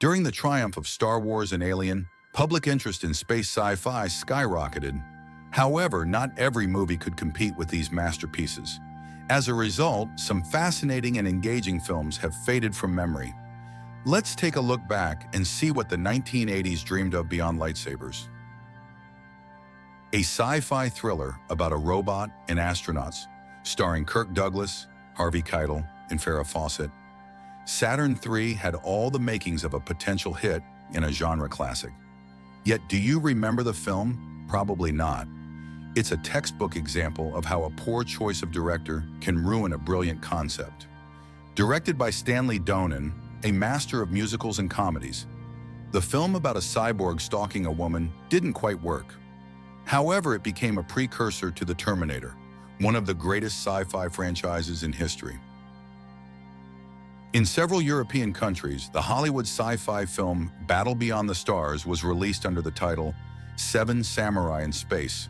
During the triumph of Star Wars and Alien, public interest in space sci-fi skyrocketed. However, not every movie could compete with these masterpieces. As a result, some fascinating and engaging films have faded from memory. Let's take a look back and see what the 1980s dreamed of beyond lightsabers. A sci-fi thriller about a robot and astronauts, starring Kirk Douglas, Harvey Keitel, and Farrah Fawcett. Saturn III had all the makings of a potential hit in a genre classic. Yet, do you remember the film? Probably not. It's a textbook example of how a poor choice of director can ruin a brilliant concept. Directed by Stanley Donen, a master of musicals and comedies, the film about a cyborg stalking a woman didn't quite work. However, it became a precursor to The Terminator, one of the greatest sci-fi franchises in history. In several European countries, the Hollywood sci-fi film Battle Beyond the Stars was released under the title Seven Samurai in Space.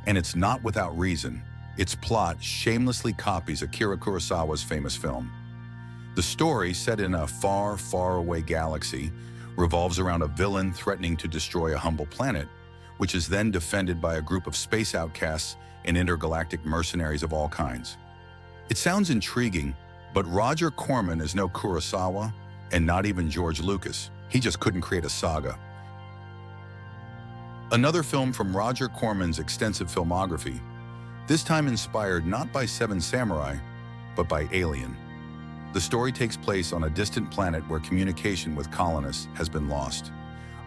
And it's not without reason. Its plot shamelessly copies Akira Kurosawa's famous film. The story, set in a far, far away galaxy, revolves around a villain threatening to destroy a humble planet, which is then defended by a group of space outcasts and intergalactic mercenaries of all kinds. It sounds intriguing, but Roger Corman is no Kurosawa and not even George Lucas. He just couldn't create a saga. Another film from Roger Corman's extensive filmography, this time inspired not by Seven Samurai, but by Alien. The story takes place on a distant planet where communication with colonists has been lost.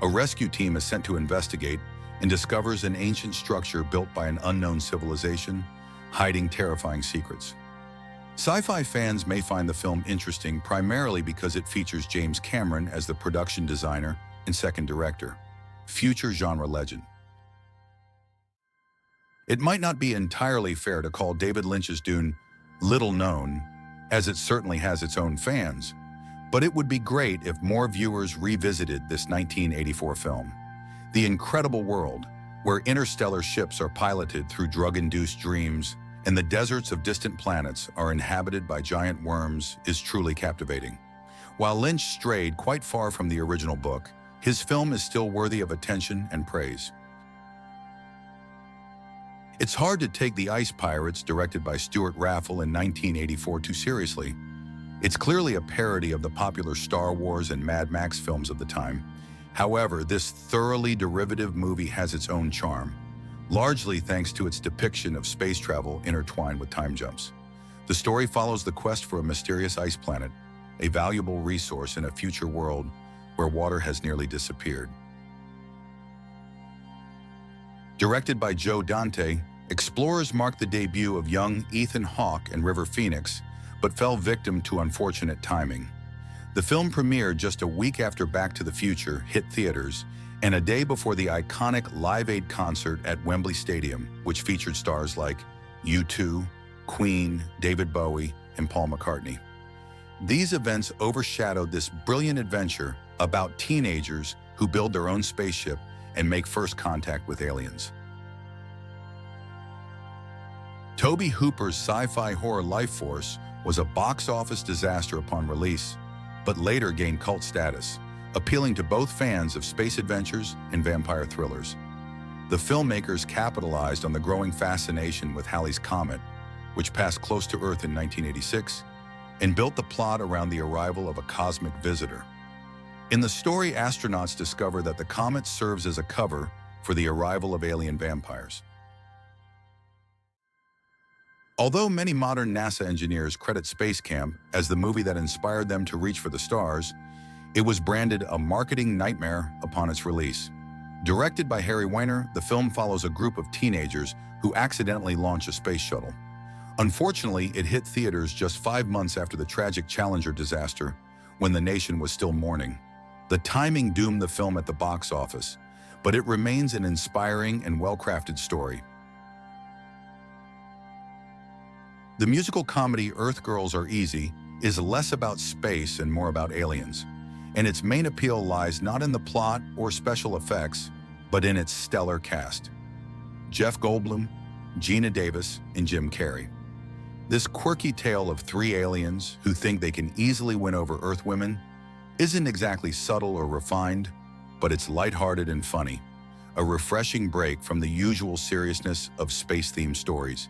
A rescue team is sent to investigate and discovers an ancient structure built by an unknown civilization, hiding terrifying secrets. Sci-fi fans may find the film interesting primarily because it features James Cameron as the production designer and second director, future genre legend. It might not be entirely fair to call David Lynch's Dune little known, as it certainly has its own fans, but it would be great if more viewers revisited this 1984 film. The incredible world, where interstellar ships are piloted through drug-induced dreams and the deserts of distant planets are inhabited by giant worms, is truly captivating. While Lynch strayed quite far from the original book, his film is still worthy of attention and praise. It's hard to take The Ice Pirates, directed by Stuart Raffle in 1984, too seriously. It's clearly a parody of the popular Star Wars and Mad Max films of the time. However, this thoroughly derivative movie has its own charm, largely thanks to its depiction of space travel intertwined with time jumps. The story follows the quest for a mysterious ice planet, a valuable resource in a future world where water has nearly disappeared. Directed by Joe Dante, Explorers marked the debut of young Ethan Hawke and River Phoenix, but fell victim to unfortunate timing. The film premiered just a week after Back to the Future hit theaters, and a day before the iconic Live Aid concert at Wembley Stadium, which featured stars like U2, Queen, David Bowie, and Paul McCartney. These events overshadowed this brilliant adventure about teenagers who build their own spaceship and make first contact with aliens. Tobe Hooper's sci-fi horror Life Force was a box office disaster upon release, but later gained cult status, appealing to both fans of space adventures and vampire thrillers. The filmmakers capitalized on the growing fascination with Halley's Comet, which passed close to Earth in 1986, and built the plot around the arrival of a cosmic visitor. In the story, astronauts discover that the comet serves as a cover for the arrival of alien vampires. Although many modern NASA engineers credit Space Camp as the movie that inspired them to reach for the stars, it was branded a marketing nightmare upon its release. Directed by Harry Weiner, the film follows a group of teenagers who accidentally launch a space shuttle. Unfortunately, it hit theaters just 5 months after the tragic Challenger disaster, when the nation was still mourning. The timing doomed the film at the box office, but it remains an inspiring and well-crafted story. The musical comedy Earth Girls Are Easy is less about space and more about aliens, and its main appeal lies not in the plot or special effects, but in its stellar cast. Jeff Goldblum, Gina Davis, and Jim Carrey. This quirky tale of 3 aliens who think they can easily win over Earth women isn't exactly subtle or refined, but it's lighthearted and funny, a refreshing break from the usual seriousness of space-themed stories.